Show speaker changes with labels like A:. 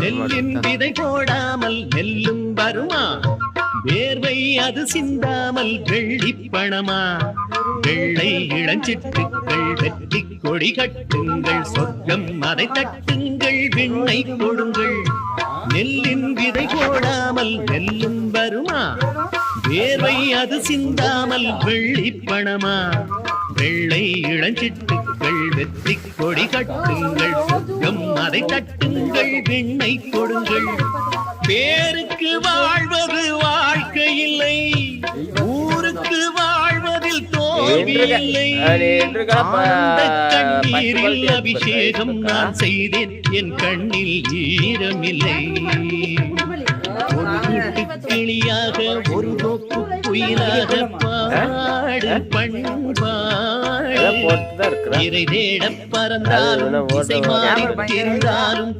A: நெல்லின் விதை போடாமல் நெல்லும் வருமா, வேர்வை அது சிந்தாமல் வெள்ளிப்பணமா. வெள்ளை இளஞ்சிட்டுக்கள் வெற்றி கொடி கட்டுங்கள், சொர்க்கம் அதை தட்டுங்கள், விண்ணை கொடுங்கள். நெல்லின் விதை போடாமல் நெல்லும் வருமா, வேர்வை அது சிந்தாமல் வெள்ளிப்பணமா. வெள்ளை இளஞ்சிட்டுக்கள் வெற்றி கொடி கட்டுங்கள், சொர்க்கம் அதை தட்டுங்கள், விண்ணை கொடுங்கள். பேருக்கு வாழ்வது வாழ்க்கை இல்லை, ஊருக்கு வாழ்வதில் தோல்வி இல்லை. கண்ணீரில் அபிஷேகம் நான் செய்தேன், என் கண்ணில் ஈரமில்லை. ஒரு கூட்டு கிளியாக ஒரு நோக்கு குயிலாக பாடு பண்பாடு. இறை தேட பறந்தாலும் இசை மாறி தெரிந்தாலும்